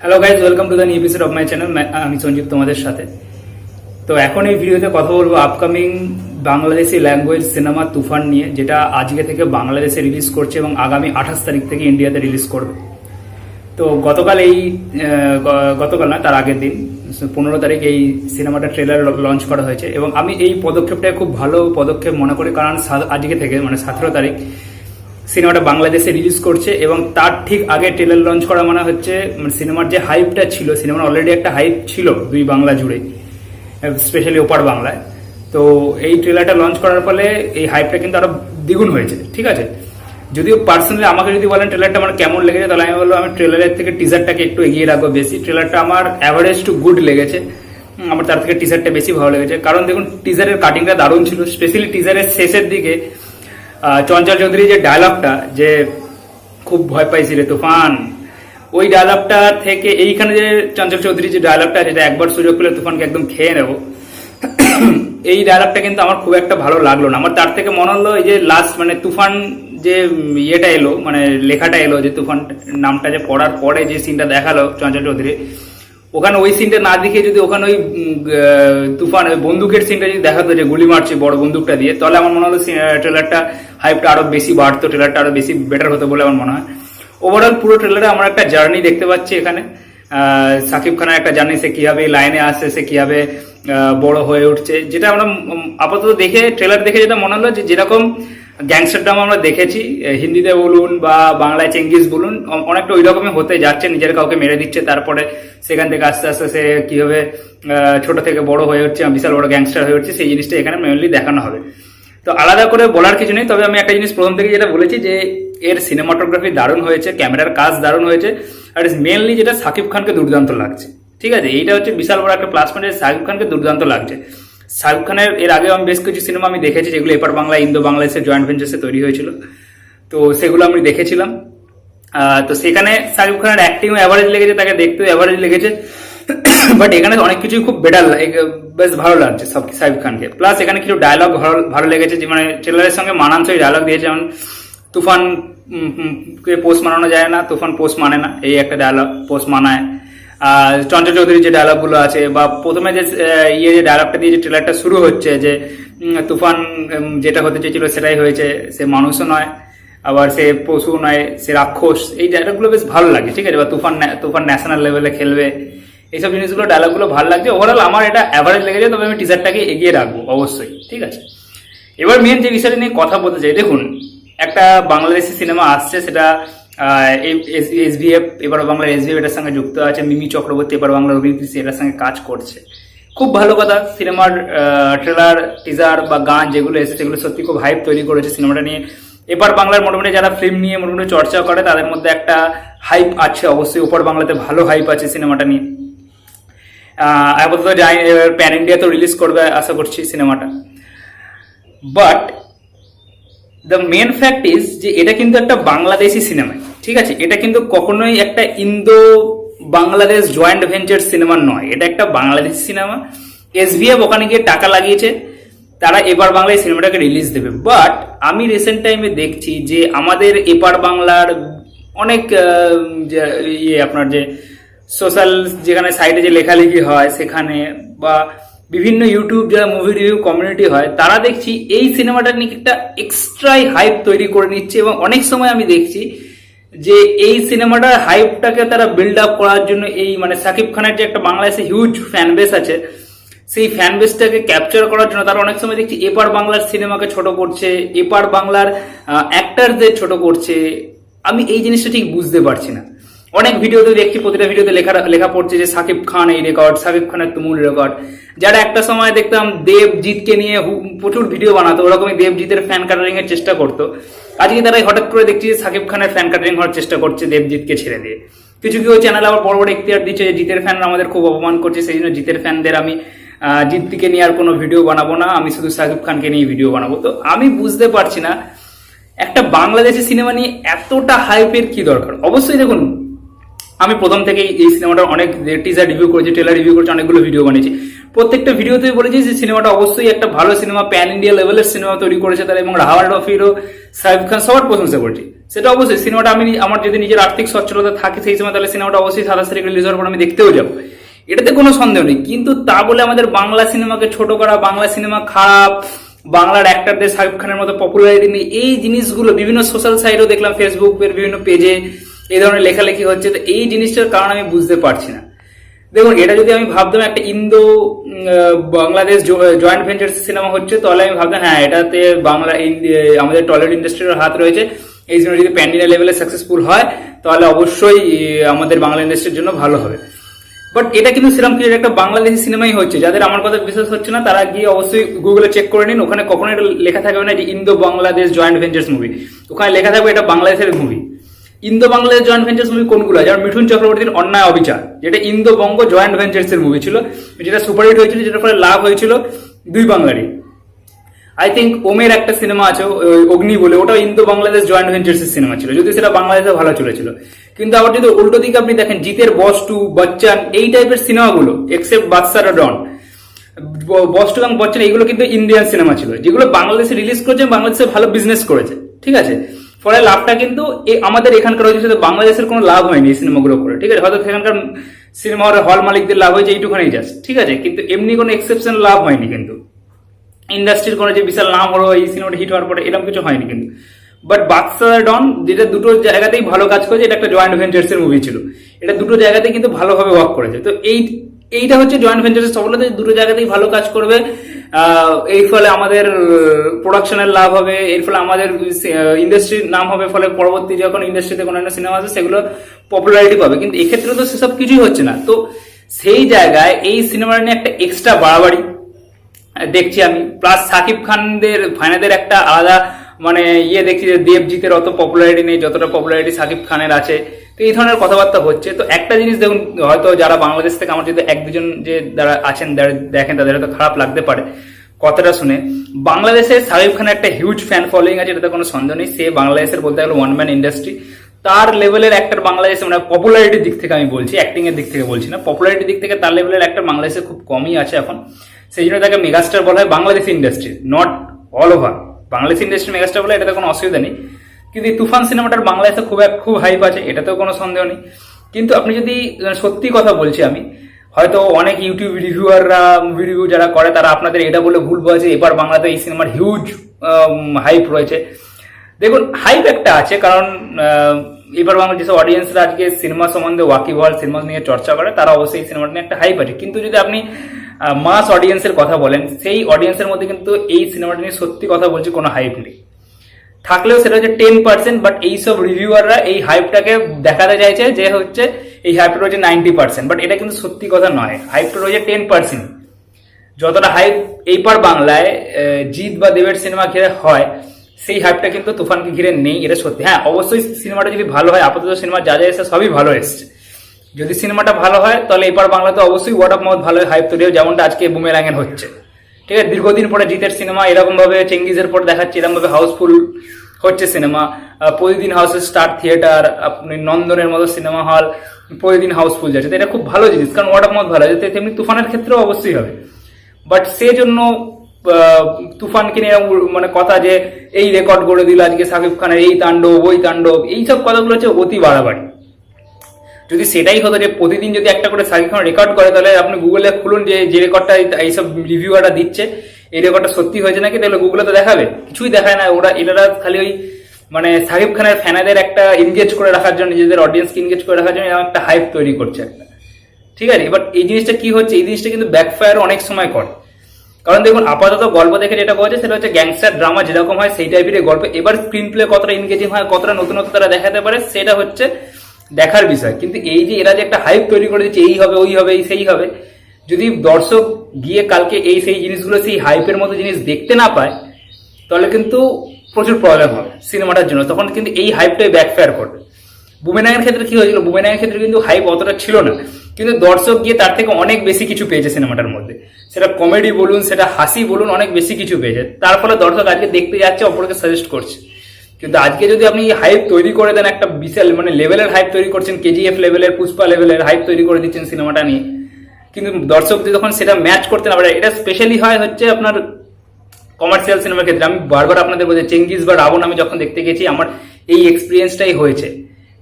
Hello guys, welcome to the new episode of my channel. আমি সঞ্জীব তোমাদের সাথে। তো এখন এই ভিডিওতে কথা বলবো আপকামিং বাংলাদেশি ল্যাঙ্গুয়েজ সিনেমা তুফান নিয়ে, যেটা আজকে থেকে বাংলাদেশে রিলিজ করছে এবং আগামী 28 তারিখ থেকে ইন্ডিয়াতে রিলিজ করবে। তো গতকাল না, তার আগের দিন 15 তারিখ এই সিনেমাটা ট্রেলার লঞ্চ করা হয়েছে এবং আমি এই পদক্ষেপটাকে খুব ভালো পদক্ষেপ মনে করি, কারণ আজকে থেকে মানে 17 তারিখ সিনেমাটা বাংলাদেশে রিলিজ করছে এবং তার ঠিক আগে ট্রেলার লঞ্চ করা মানে হচ্ছে সিনেমার যে হাইপটা ছিল, সিনেমার অলরেডি একটা হাইপ ছিল দুই বাংলা জুড়ে, স্পেশালি ওপার বাংলায়। তো এই ট্রেলারটা লঞ্চ করার ফলে এই হাইপটা কিন্তু আরো দ্বিগুণ হয়েছে। ঠিক আছে, যদিও পার্সোনালি আমাকে যদি বলেন ট্রেলারটা আমার কেমন লেগেছে, তাহলে আমি বলবো আমি ট্রেলারের থেকে টিজারটাকে একটু এগিয়ে রাখবো বেশি। ট্রেলারটা আমার অ্যাভারেজ টু গুড লেগেছে, আমার তার থেকে টিজারটা বেশি ভালো লেগেছে। কারণ দেখুন, টিজারের কাটিংটা দারুণ ছিল, স্পেশালি টিজারের শেষের দিকে চঞ্চল চৌধুরী যে ডায়লগটা, যে খুব ভয় পাইছিল তুফান, ওই ডায়লগটা থেকে এইখানে যে চঞ্চল চৌধুরী যে ডায়লগটা, যেটা একবার সুযোগ পেলে তুফানকে একদম খেয়ে নেব, এই ডায়লগটা কিন্তু আমার খুব একটা ভালো লাগলো না। আমার তার থেকে মনে হলো এই যে লাস্ট মানে তুফান যে ইয়েটা এলো, মানে লেখাটা এলো, যে তুফান নামটা যে পড়ার পরে যে সিনটা দেখালো চঞ্চল চৌধুরী, ওখানে ওই সিনটা না দেখে যদি ওখানে ওই তুফান বন্দুকের সিনটা যদি দেখাতো, যে গুলি মারছে বড় বন্দুকটা দিয়ে, তাহলে আমার মনে হলো ট্রেলারটা হাইপটা আরো বেশি বাড়তো, ট্রেলারটা আরো বেশি বেটার হতো বলে আমার মনে হয়। ওভারঅল পুরো ট্রেলারে আমরা একটা জার্নি দেখতে পাচ্ছি এখানে, সাকিব খানের একটা জার্নি, সে কিভাবে লাইনে আসছে, সে কিভাবে বড় হয়ে উঠছে, যেটা আমরা আপাতত দেখে ট্রেলার দেখে যেটা মনে হলো, যে যেরকম গ্যাংস্টার ড্রামা আমরা দেখেছি হিন্দিতে বলুন বা বাংলায় চেঙ্গিস বলুন, অনেকটা ওই রকমই হতে যাচ্ছে। নিজের কাউকে মেরে দিচ্ছে, তারপরে সেখান থেকে আস্তে আস্তে সে কিভাবে ছোট থেকে বড় হয়ে উঠছে, বিশাল বড় গ্যাংস্টার হয়ে উঠছে, সেই জিনিসটা এখানে মেনলি দেখানো হবে। তো আলাদা করে বলার কিছু নেই, তবে আমি একটা জিনিস প্রথম থেকে যেটা বলেছি, যে এর সিনেমাটোগ্রাফি দারুণ হয়েছে, ক্যামেরার কাজ দারুণ হয়েছে, আর মেনলি যেটা সাকিব খানকে দুর্দান্ত লাগছে। ঠিক আছে, এইটা হচ্ছে বিশাল বড় একটা প্লাস পয়েন্ট, সাকিব খানকে দুর্দান্ত লাগছে। শাহরুখ খানের এর আগে আমি বেশ কিছু সিনেমা আমি দেখেছি, যেগুলো এপার বাংলা ইন্দো বাংলাদেশের জয়েন্ট ভেঞ্চার্সে তৈরি হয়েছিল, তো সেগুলো আমি দেখেছিলাম। তো সেখানে শাহরুখ খানের অ্যাক্টিংও অ্যাভারেজ লেগেছে, তাকে দেখতেও অ্যাভারেজ লেগেছে, বাট এখানে অনেক কিছুই খুব বেটার, বেশ ভালো লাগছে সব শাহরুখ খানকে। প্লাস এখানে কিছু ডায়লগ ভালো লেগেছে, যে মানে ট্রেলারের সঙ্গে মানানসই ডায়লগ দিয়েছে, যেমন তুফান কে পোস্ট মানানো যায় না, তুফান পোস্ট মানে না, এই একটা ডায়লগ পোস্ট মানায়। চঞ্চল চৌধুরীর যে ডায়লগ গুলো আছে, বা প্রথমে যে যে ডায়লগটা দিয়ে যে ট্রেলারটা শুরু হচ্ছে, যে তুফান যেটা হতে চেয়েছিল সেটাই হয়েছে, সে মানুষও নয়, আবার সে পশু নয়, সে রাক্ষস, এই ডায়লগগুলো বেশ ভালো লাগে। ঠিক আছে, বা তুফান ন্যাশনাল লেভেলে খেলবে, এইসব জিনিসগুলো ডায়লগগুলো ভালো লাগছে। ওভারঅল আমার এটা অ্যাভারেজ লেগেছে, তবে আমি টিজারটাকে এগিয়ে রাখবো অবশ্যই। ঠিক আছে, এবার মেন যে বিষয়টা নিয়ে কথা বলতে চাই, দেখুন একটা বাংলাদেশি সিনেমা আসছে, সেটা এসভিএফ, এবার বাংলার এসভিএফ এটার সঙ্গে যুক্ত আছে, মিমি চক্রবর্তী এবার বাংলার অভিনেত্রী এটার সঙ্গে কাজ করছে, খুব ভালো কথা। সিনেমার ট্রেলার, টিজার বা গান যেগুলো এসেছে, সেগুলো সত্যি খুব হাইপ তৈরি করেছে সিনেমাটা নিয়ে। এবার বাংলার মোটামুটি যারা ফিল্ম নিয়ে মোটামুটি চর্চা করে, তাদের মধ্যে একটা হাইপ আছে অবশ্যই, ওপর বাংলাতে ভালো হাইপ আছে সিনেমাটা নিয়ে। আপাতত যাই, প্যান ইন্ডিয়াতেও রিলিজ করবে আশা করছি সিনেমাটা। But the main fact is যে এটা কিন্তু একটা বাংলাদেশি সিনেমা। ঠিক আছে, এটা কিন্তু কখনোই একটা Indo Bangladesh joint venture cinema নয়, এটা একটা বাংলাদেশি সিনেমা। এসভিএফ ওখানে গিয়ে টাকা লাগিয়েছে, তারা এপার বাংলায় সিনেমাটাকে রিলিজ দেবে। বাট আমি রিসেন্ট টাইমে দেখছি যে আমাদের এপার বাংলার অনেক আপনার যে সোশ্যাল যেখানে সাইটে যে লেখালেখি হয়, সেখানে বা বিভিন্ন ইউটিউব যারা মুভি রিভিউ কমিউনিটি হয়, তারা দেখছি এই সিনেমাটা নিয়ে একটা এক্সট্রাই হাইপ তৈরি করে নিচ্ছে। এবং অনেক সময় আমি দেখছি যে এই সিনেমাটার হাইপটাকে তারা বিল্ড আপ করার জন্য, এই মানে সাকিব খানের যে একটা বাংলাদেশে হিউজ ফ্যান বেস আছে, সেই ফ্যান বেসটাকে ক্যাপচার করার জন্য তারা অনেক সময় দেখছি এপার বাংলার সিনেমাকে ছোট করছে, এপার বাংলার অ্যাক্টারদের ছোট করছে। আমি এই জিনিসটা ঠিক বুঝতে পারছি না। অনেক ভিডিওতে দেখছি, প্রতিটা ভিডিওতে লেখা পড়ছে যে সাকিব খান এই রেকর্ড, সাকিব খানের তুমুল রেকর্ড। যারা একটা সময় দেখতাম দেবজিৎকে নিয়ে প্রচুর ভিডিও বানাতো, ওরকমই দেবজিতের ফ্যান কাটারিং এর চেষ্টা করতো, আজকে তারা হঠাৎ করে দেখছি যে সাকিব খানের ফ্যান কাটারিং হওয়ার চেষ্টা করছে দেবজিৎকে ছেড়ে দিয়ে। কিছু চ্যানেল আবার বড় বড় এখতিয়ার দিচ্ছে যে জিতের ফ্যানরা আমাদের খুব অপমান করছে, সেই জন্য জিতের ফ্যানদের আমি জিতকে নিয়ে আর কোনো ভিডিও বানাবো না, আমি শুধু সাকিব খানকে নিয়ে ভিডিও বানাবো। তো আমি বুঝতে পারছি না একটা বাংলাদেশি সিনেমা নিয়ে এতটা হাইপের কি দরকার। অবশ্যই দেখুন, আমি প্রথম থেকেই এই সিনেমাটার অনেক টিজার রিভিউ করেছি, ট্রেলার রিভিউ করেছি, অনেকগুলো ভিডিও বানিয়েছি। প্রত্যেকটা ভিডিওতেই বলেছি যে সিনেমাটা অবশ্যই একটা ভালো সিনেমা, প্যান ইন্ডিয়া লেভেলের সিনেমা তৈরি করেছে তারা, এবং রাওয়াল অফ হিরো সাইফ খান সবার প্রশংসা করছি। সেটা অবশ্যই সিনেমাটা আমার যদি নিজের আর্থিক সচ্ছলতা থাকে সেই সময়, তাহলে সিনেমাটা অবশ্যই 27 তারিখ রিলিজ হওয়ার পর আমি দেখতেও যাবো, এটাতে কোনো সন্দেহ নেই। কিন্তু তা বলে আমাদের বাংলা সিনেমাকে ছোট করা, বাংলা সিনেমা খারাপ, বাংলার অ্যাক্টরদের শাহরুখ খানের মতো পপুলারিটি নেই, এই জিনিসগুলো বিভিন্ন সোশ্যাল সাইটেও দেখলাম, ফেসবুকের বিভিন্ন পেজে এই ধরনের লেখালেখি হচ্ছে। তো এই জিনিসটার কারণ আমি বুঝতে পারছি না। দেখুন, এটা যদি আমি ভাবতাম একটা Indo Bangladesh joint venture cinema হচ্ছে, তাহলে আমি ভাবতাম হ্যাঁ এটাতে আমাদের টলিউড ইন্ডাস্ট্রির হাত রয়েছে, এই সিনেমা যদি প্যান ইন্ডিয়া লেভেলে সাকসেসফুল হয় তাহলে অবশ্যই আমাদের বাংলা ইন্ডাস্ট্রির জন্য ভালো হবে। বাট এটা কিন্তু সেরকম কি একটা বাংলাদেশি সিনেমাই হচ্ছে। যাদের আমার কথা বিশ্বাস হচ্ছে না তারা গিয়ে অবশ্যই গুগলে চেক করে নিন, ওখানে কখনো এটা লেখা থাকবে না যে Indo Bangladesh joint ventures movie, ওখানে লেখা থাকবে এটা বাংলাদেশের movie. Indo Bangladesh joint ventures movie কোনগুলো? যেমন মিঠুন চক্রবর্তীর অন্যায় অবিচার, যেটা ইন্দো বঙ্গ জয়েন্ট ভেঞ্চার্স এর মুভি ছিল, যেটা সুপারহিট হয়েছিল, যেটার ফলে লাভ হয়েছিল দুই বাংলারই। আই থিঙ্ক ওমের একটা সিনেমা আছে অগ্নি বলে, ওটা ইন্দো বাংলাদেশ জয়েন্ট ভেঞ্চার্স এর সিনেমা ছিল, যদি সেটা বাংলাদেশে ভালো চলেছিল। কিন্তু আবার যদি উল্টো দিকে আপনি দেখেন, জিতের বস টু, বচ্চন, এই টাইপের সিনেমাগুলো, এক্সেপ্ট বাদশাহ ডন, বস টু এবং বচ্চন, এইগুলো কিন্তু ইন্ডিয়ান সিনেমা ছিল, যেগুলো বাংলাদেশে রিলিজ করেছে, বাংলাদেশে ভালো বিজনেস করেছে, ঠিক আছে। ফলে লাভটা কিন্তু আমাদের এখানকার হয়েছে, বাংলাদেশের কোনো লাভ হয়নি এই সিনেমাগুলো করে, ঠিক আছে। হয়তো সেখানকার সিনেমা হল মালিকদের লাভ হয়েছে এইটুখানি জাস্ট, ঠিক আছে, কিন্তু এমনি কোনো এক্সেপশন লাভ হয়নি। কিন্তু ইন্ডাস্ট্রির কোনো যে বিশাল নাম হলো এই সিনেমাটা হিট হওয়ার পরে, এরকম কিছু হয়নি কিন্তু। বাট বাদশাহ ডন, যেটা দুটো জায়গাতেই ভালো কাজ করেছে, এটা একটা জয়েন্ট ভেঞ্চার্স এর মুভি ছিল, এটা দুটো জায়গাতেই কিন্তু ভালোভাবে ওয়ার্ক করেছে। তো এইটা হচ্ছে জয়েন্ট ভেঞ্চার্সের সফলতা, দুটো জায়গাতেই ভালো কাজ করবে, এই ফলে আমাদের প্রোডাকশনের লাভ হবে, এর ফলে আমাদের ইন্ডাস্ট্রির নাম হবে, ফলে পরবর্তী যখন ইন্ডাস্ট্রিতে কোনো একটা সিনেমা আছে সেগুলো পপুলারিটি পাবে। কিন্তু এক্ষেত্রে তো সেসব কিছুই হচ্ছে না। তো সেই জায়গায় এই সিনেমাটা নিয়ে একটা এক্সট্রা বাড়াবাড়ি দেখছি আমি, প্লাস সাকিব খানদের ফাইনাদের একটা আলাদা মানে দেখছি যে দেবজিতের অত পপুলারিটি নেই যতটা পপুলারিটি সাকিব খানের আছে। তো এই ধরনের কথাবার্তা হচ্ছে। তো একটা জিনিস দেখুন, হয়তো যারা বাংলাদেশ থেকে আমার যদি এক দুজন যে যারা আছেন দেখেন, তাদের হয়তো খারাপ লাগতে পারে কথাটা শুনে। বাংলাদেশে সাকিব খানের একটা হিউজ ফ্যান ফলোয়িং আছে, এটাতে কোনো সন্দেহ নেই। সে বাংলাদেশের বলতে গেলে ওয়ান ম্যান ইন্ডাস্ট্রি, তার লেভেলের একটা বাংলাদেশে, মানে পপুলারিটির দিক থেকে আমি বলছি, অ্যাক্টিং এর দিক থেকে বলছি না, পপুলারিটির দিক থেকে তার লেভেলের একটা বাংলাদেশে খুব কমই আছে এখন। সেই জন্য তাকে মেগাস্টার বলা হয় Bangladesh industry, not all over. Bangladesh industry megastar বলে এটাতে কোনো অসুবিধা নেই। কিন্তু এই তুফান সিনেমাটার বাংলাদেশে খুব হাইপ আছে, এটাতেও কোনো সন্দেহ নেই। কিন্তু আপনি যদি সত্যি কথা বলছি আমি, হয়তো অনেক ইউটিউব রিভিউয়াররা, মুভি রিভিউ যারা করে, তারা আপনাদের এটা বলে ভুল বোঝে এবার বাংলাতে এই সিনেমার হিউজ হাইপ রয়েছে। দেখুন, হাইপ একটা আছে, কারণ এবার বাংলা যেসব অডিয়েন্সরা আজকে সিনেমা সম্বন্ধে ওয়াকিবহাল, সিনেমা নিয়ে চর্চা করে, তারা অবশ্যই এই সিনেমাটা নিয়ে একটা হাইপ আছে। কিন্তু যদি আপনি মাস অডিয়েন্সের কথা বলেন, সেই অডিয়েন্সের মধ্যে কিন্তু এই সিনেমাটা নিয়ে সত্যি কথা বলছি কোনো হাইপ নেই, থাকলেও সেটা হচ্ছে 10%। বাট এইসব রিভিউয়াররা এই হাইপটাকে দেখাতে চাইছে যে হচ্ছে এই হাইপটা রয়েছে 90%, বাট এটা কিন্তু সত্যি কথা নয়। হাইপটা রয়েছে 10%। যতটা হাইপ এইবার বাংলায় জিৎ বা দেবের সিনেমা ঘিরে হয়, সেই হাইপটা কিন্তু তুফানকে ঘিরে নেই, এটা সত্যি। হ্যাঁ, অবশ্যই সিনেমাটা যদি ভালো হয়, আপাতত সিনেমা যা যা এসে সবই ভালো এসছে, যদি সিনেমাটা ভালো হয় তাহলে এবার বাংলাতে অবশ্যই ওয়ার্ড অফ মাউথ ভালো হাইপ তৈরি হবে, যেমনটা আজকে বুমেরাঙের হচ্ছে, ঠিক আছে। দীর্ঘদিন পরে জিতের সিনেমা এরকম ভাবে, চেঙ্গিজের পর দেখাচ্ছে এরকম ভাবে হাউসফুল হচ্ছে সিনেমা। প্রতিদিন হাউসের স্টার থিয়েটার, আপনি নন্দনের মতো সিনেমা হল প্রতিদিন হাউসফুল যাচ্ছে, তো এটা খুব ভালো জিনিস, কারণ ওয়ার্ড অফ মাউথ ভালো আছে। তেমনি তুফানের ক্ষেত্রেও অবশ্যই হবে। বাট সেজন্য তুফানকে নিয়ে মানে কথা যে এই রেকর্ড করে দিল আজকে সাকিব খানের, এই তাণ্ডব ওই তাণ্ডব, এইসব কথাগুলো হচ্ছে অতি বাড়াবাড়ি। যদি সেটাই হতো যে প্রতিদিন যদি একটা করে সাকিব খান রেকর্ড করে, তাহলে আপনি গুগলে খুলুন যে রেকর্ডটা এইসব রিভিউয়াররা দিচ্ছে, এই রেকর্ডটা সত্যি হয়েছে নাকি, তাহলে গুগলে তো দেখাবে। কিছুই দেখায় না, এরা খালি ওই মানে সাকিব খানের ফ্যানাদের একটা এনগেজ করে রাখার জন্য, নিজেদের অডিয়েন্সকে এনগেজ করে রাখার জন্য একটা হাইপ তৈরি করছে একটা, ঠিক আছে। এবার এই জিনিসটা কি হচ্ছে, এই জিনিসটা কিন্তু ব্যাকফায়ার অনেক সময় করে। কারণ দেখুন, আপাতত গল্প দেখে যেটা বলছে সেটা হচ্ছে গ্যাংস্টার ড্রামা যেরকম হয় সেই টাইপের গল্প। এবার স্ক্রিন প্লে কতটা এনগেজিং হয়, কতটা নতুনত্ব তারা দেখাতে পারে, সেটা হচ্ছে দেখার বিষয়। কিন্তু এই যে এরা যে একটা হাইপ তৈরি করে দিচ্ছে, এই হবে ওই হবে এই সেই হবে, যদি দর্শক গিয়ে কালকে এই সেই জিনিসগুলো, সেই হাইপের মতো জিনিস দেখতে না পায়, তাহলে কিন্তু প্রচুর প্রবলেম হবে সিনেমাটার জন্য। তখন কিন্তু এই হাইপটাই ব্যাকফায়ার করবে। বুমেরাঙের ক্ষেত্রে কি হয়েছিল, বুমেরাঙের ক্ষেত্রে কিন্তু হাইপ অতটা ছিল না, কিন্তু দর্শক গিয়ে তার থেকে অনেক বেশি কিছু পেয়েছে সিনেমাটার মধ্যে। সেটা কমেডি বলুন, সেটা হাসি বলুন, অনেক বেশি কিছু পেয়েছে। তার ফলে দর্শক আজকে দেখতে যাচ্ছে, অপরকে সাজেস্ট করছে। কিন্তু আজকে যদি আপনি হাইপ তৈরি করে দেন, একটা বিশাল মানে লেভেলের হাইপ তৈরি করছেন, কেজিএফ লেভেলের, পুষ্পা লেভেলের হাইপ তৈরি করে দিচ্ছেন সিনেমাটা নিয়ে, কিন্তু দর্শক যখন সেটা ম্যাচ করতে না পারে, এটা স্পেশালি হয় হচ্ছে আপনার কমার্শিয়াল সিনেমার ক্ষেত্রে। আমি বারবার আপনাদের বলছি, চেঙ্গিজ বা রাবণ আমি যখন দেখতে গেছি আমার এই এক্সপিরিয়েন্সটাই হয়েছে,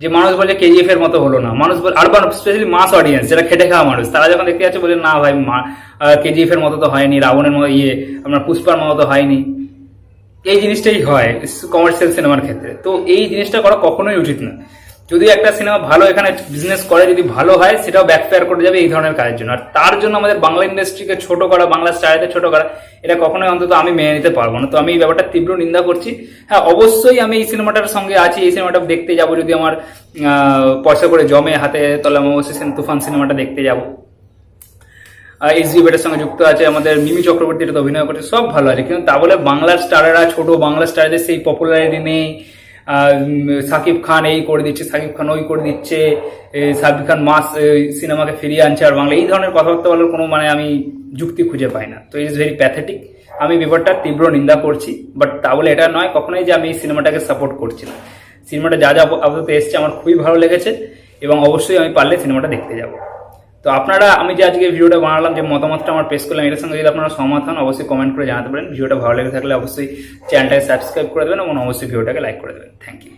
যে মানুষ বলে কেজিএফ এর মতো হলো না, মানুষ বলে আরবান স্পেশালি মাস অডিয়েন্স যারা খেটে খাওয়া মানুষ, তারা যখন দেখতে যাচ্ছে বলে না ভাই কেজিএফ এর মতো তো হয়নি, রাবণের মতো আপনার পুষ্পার মতো তো হয়নি। এই জিনিসটাই হয় কমার্শিয়াল সিনেমার ক্ষেত্রে। তো এই জিনিসটা করা কখনোই উচিত না। যদি একটা সিনেমা ভালো এখানে বিজনেস করে, যদি ভালো হয়, সেটাও ব্যাকফায়ার করে যাবে এই ধরনের কাজের জন্য। আর তার জন্য আমাদের বাংলা ইন্ডাস্ট্রিকে ছোট করা, বাংলা স্টারদের ছোট করা, এটা কখনোই অন্তত আমি মেনে নিতে পারবো না। তো আমি এই ব্যাপারটা তীব্র নিন্দা করছি। হ্যাঁ, অবশ্যই আমি এই সিনেমাটার সঙ্গে আছি, এই সিনেমাটা দেখতে যাবো যদি আমার পয়সা করে জমে হাতে তলে, আমি অবশ্যই তুফান সিনেমাটা দেখতে যাবো। এসডি বেটের সঙ্গে যুক্ত আছে আমাদের মিমি চক্রবর্তী, এটা অভিনয় করছে, সব ভালো আছে। কিন্তু তা বলে বাংলার স্টারেরা, ছোট বাংলা স্টারদের সেই পপুলারিটি নেই। সাকিব খান এই করে দিচ্ছে, সাকিব খান ওই করে দিচ্ছে, সাকিব খান মাস সিনেমাকে ফিরিয়ে আনছে আর বাংলা, এই ধরনের কথাবার্তা বলার কোনো আমি যুক্তি খুঁজে পাই না। তো ইট ইজ ভেরি প্যাথেটিক। আমি ব্যাপারটা তীব্র নিন্দা করছি, বাট তা বলে এটা নয় কখনোই যে আমি এই সিনেমাটাকে সাপোর্ট করছি না। সিনেমাটা যা যা আপাতত এসছে আমার খুবই ভালো লেগেছে এবং অবশ্যই আমি পারলে সিনেমাটা দেখতে যাবো। তো আপনারা, আমি যে আজকে ভিডিওটা বানালাম, যে মতামতটা আমার পেশ করলাম, এটার সঙ্গে যদি আপনারা সহমত হন অবশ্যই কমেন্ট করে জানাতে পারেন। ভিডিওটা ভালো লেগে থাকলে অবশ্যই চ্যানেলটাকে সাবস্ক্রাইব করে দেবেন এবং অবশ্যই ভিডিওটাকে লাইক করে দেবেন। Thank you.